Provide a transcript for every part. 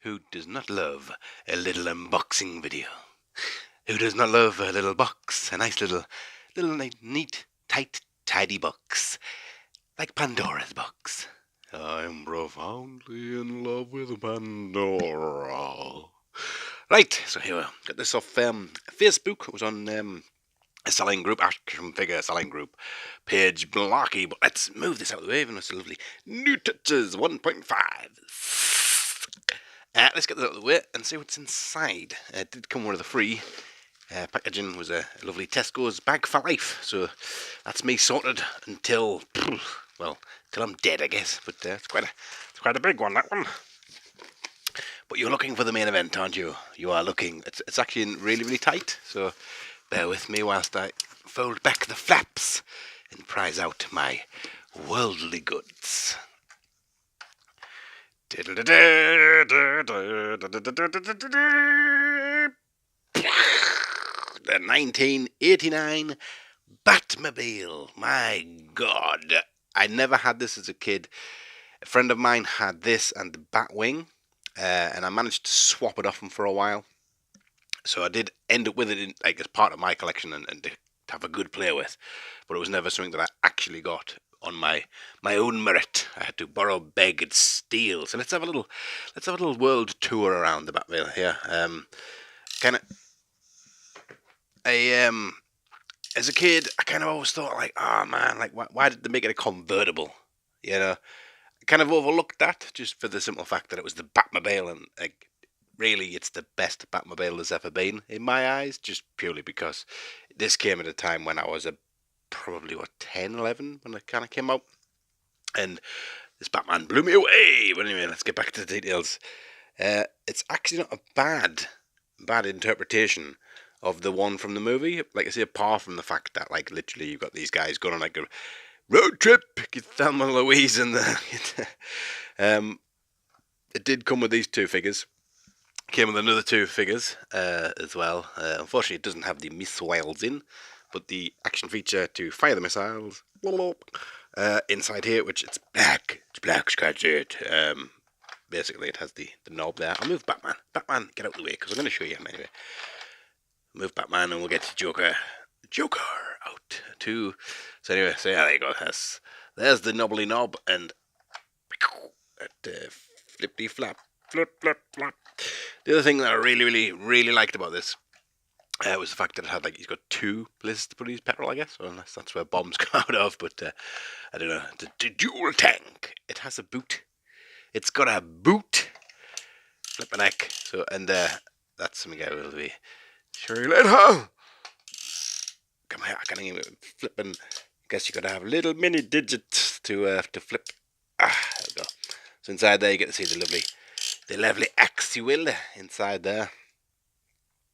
Who does not love a little unboxing video? Who does not love a little box? A nice little neat, tight, tidy box. Like Pandora's box. I'm profoundly in love with Pandora. Right, so here we are. Got this off Facebook. It was on a selling group, action figure selling group, page blocky. But let's move this out of the way. And it's a lovely New Touches 1.5. Let's get that out of the way and see what's inside. It did come with the free packaging. Was a lovely Tesco's bag for life. So that's me sorted until, well, till I'm dead, I guess. But it's quite a big one, that one. But you're looking for the main event, aren't you? You are looking. It's actually really, really tight. So bear with me whilst I fold back the flaps and prize out my worldly goods. The 1989 Batmobile. My God. I never had this as a kid. A friend of mine had this and the Batwing, and I managed to swap it off him for a while. So I did end up with it as part of my collection and to have a good play with. But it was never something that I actually got on my own merit. I had to borrow, beg, and steal. So let's have a little world tour around the Batmobile here. As a kid, I kind of always thought oh man, why did they make it a convertible? You know, I kind of overlooked that just for the simple fact that it was the Batmobile, and really it's the best Batmobile there's ever been in my eyes, just purely because this came at a time when I was probably 10, 11 when it kind of came out, and this Batman blew me away. But anyway, let's get back to the details. It's actually not a bad interpretation of the one from the movie. Like I say, apart from the fact that literally you've got these guys going on a road trip, get Thelma and Louise and it did come with these two figures. Came with another two figures as well. Unfortunately, it doesn't have the missiles in, but the action feature to fire the missiles inside here, which it's black. It's black, scratch it. Basically, it has the knob there. I'll move Batman. Batman, get out of the way, because I'm going to show you him anyway. Move Batman, and we'll get to Joker out too. So anyway, so yeah, there you go. There's the knobbly knob, and flippy flap. Flip, flip, flap. The other thing that I really, really, really liked about this was the fact that it had he's got two places to put his petrol, I guess, unless that's where bombs come out of. But I don't know. The dual tank. It has a boot. It's got a boot. Flip a neck. So that's something I will be sure you let her. Come here, I can't even flip and guess you gotta have little mini digits to flip. There we go. So inside there you get to see the lovely Axiwill inside there,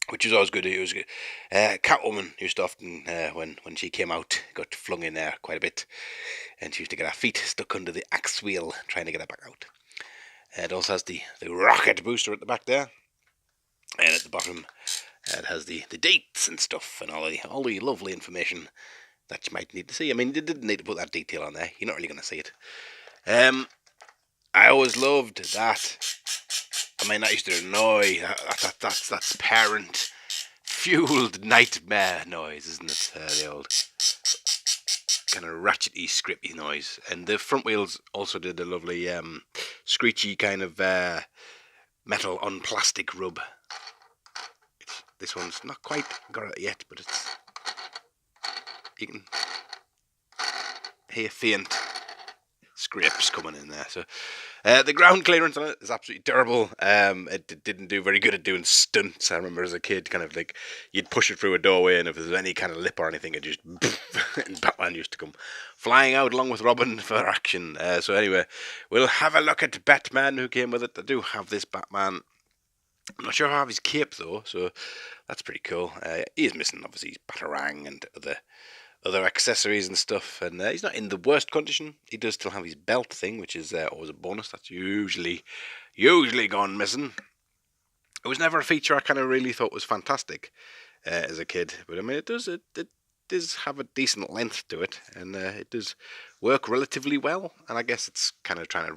which is always good. It was good. Catwoman used to often, when she came out, got flung in there quite a bit, and she used to get her feet stuck under the axe wheel trying to get her back out. It also has the rocket booster at the back there, and at the bottom it has the dates and stuff and all the lovely information that you might need to see. I mean, you didn't need to put that detail on there. You're not really going to see it. I always loved that. I mean, that used to annoy. That's parent-fueled nightmare noise, isn't it? The old kind of ratchety, scripty noise. And the front wheels also did a lovely screechy kind of metal on plastic rub. This one's not quite got it yet, but you can hear faint scrapes coming in there. So the ground clearance on it is absolutely terrible. It didn't do very good at doing stunts. I remember as a kid, kind of you'd push it through a doorway, and if there was any kind of lip or anything, it just and Batman used to come flying out along with Robin for action. So anyway, we'll have a look at Batman who came with it. I do have this Batman. I'm not sure how I have his cape though, so that's pretty cool. He is missing obviously his Batarang and other accessories and stuff, and he's not in the worst condition. He does still have his belt thing, which is always a bonus. That's usually gone missing. It was never a feature I kind of really thought was fantastic as a kid, but I mean it does have a decent length to it, and it does work relatively well. And I guess it's kind of trying to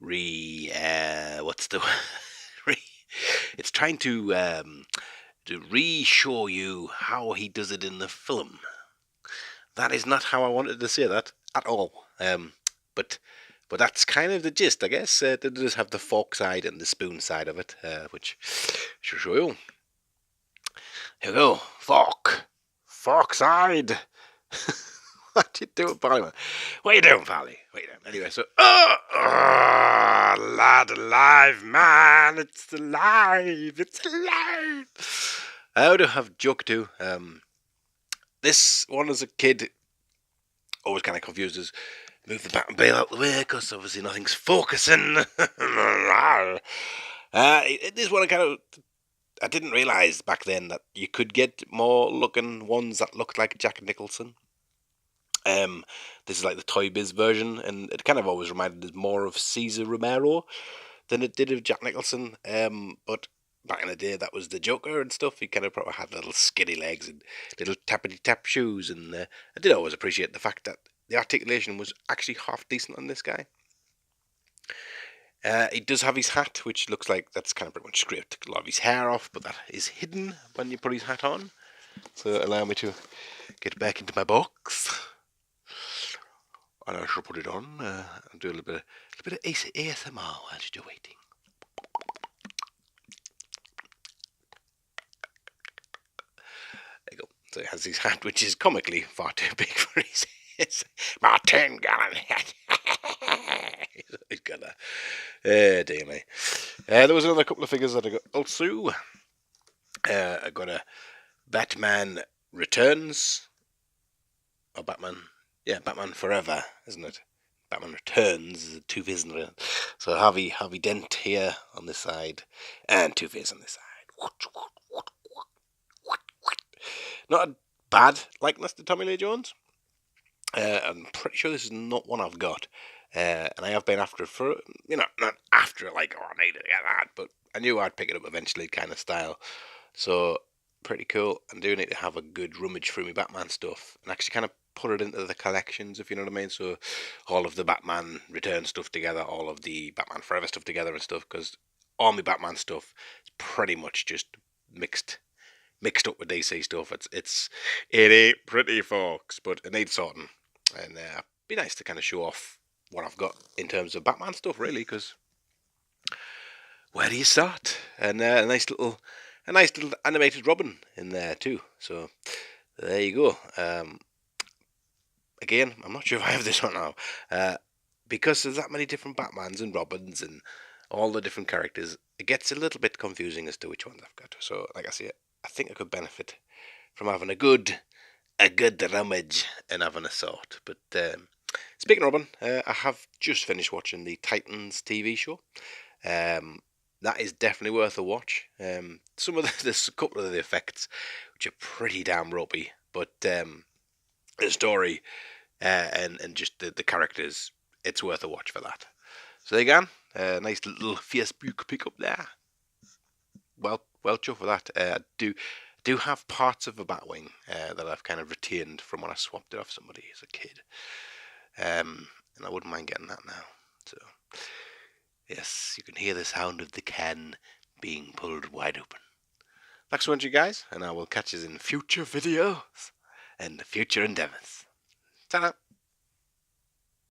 what's the it's trying to re-show you how he does it in the film. That is not how I wanted to say that at all. But that's kind of the gist, I guess. They does have the fork side and the spoon side of it, which I shall show you. Here we go. Fork side. What you doing, Polly? What you doing, Polly? What you doing? Anyway, so lad alive, man! It's alive! It's alive! I would have joked too. This one as a kid always kind of confused as move the Batmobile out the way because obviously nothing's focusing. This one I didn't realise back then that you could get more looking ones that looked like Jack Nicholson. This is like the Toy Biz version, and it kind of always reminded us more of Cesar Romero than it did of Jack Nicholson. But back in the day, that was the Joker and stuff. He kind of probably had little skinny legs and little tappity tap shoes, and I did always appreciate the fact that the articulation was actually half decent on this guy. He does have his hat, which looks like that's kind of pretty much scraped a lot of his hair off, but that is hidden when you put his hat on. So allow me to get back into my box. And I shall put it on and do a little bit of ASMR while you're waiting. There you go. So he has his hat, which is comically far too big for his my 10-gallon hat. He's got that. Dear me. There was another couple of figures that I got also. I got a Batman Returns. Or Batman. Yeah, Batman Forever, isn't it? Batman Returns is Two-Face. So Harvey Dent here on this side, and Two-Face on this side. Not a bad likeness to Tommy Lee Jones. I'm pretty sure this is not one I've got. And I have been after it for, not after it like, I need to get that, but I knew I'd pick it up eventually kind of style. So, pretty cool. I do need to have a good rummage through my Batman stuff and actually kind of put it into the collections, if you know what I mean. So, all of the Batman Return stuff together, all of the Batman Forever stuff together and stuff, because all my Batman stuff is pretty much just mixed up with DC stuff. It ain't pretty, folks, but it needs sorting. And it'd be nice to kind of show off what I've got in terms of Batman stuff, really, because where do you start? And a nice little animated Robin in there too. So there you go. Again, I'm not sure if I have this one now, because there's that many different Batmans and Robins and all the different characters. It gets a little bit confusing as to which ones I've got. So, like I say, I think I could benefit from having a good rummage and having a sort. But speaking of Robin, I have just finished watching the Titans TV show. That is definitely worth a watch. Some of there's a couple of the effects which are pretty damn ropey, but the story and just the characters, it's worth a watch for that. So there you go. Nice little Facebook pick up there. Well chuffed for that. I do have parts of a Batwing that I've kind of retained from when I swapped it off somebody as a kid. And I wouldn't mind getting that now. So, yes, you can hear the sound of the can being pulled wide open. Thanks so much, you guys, and I will catch you in future videos and future endeavours. Ta-da!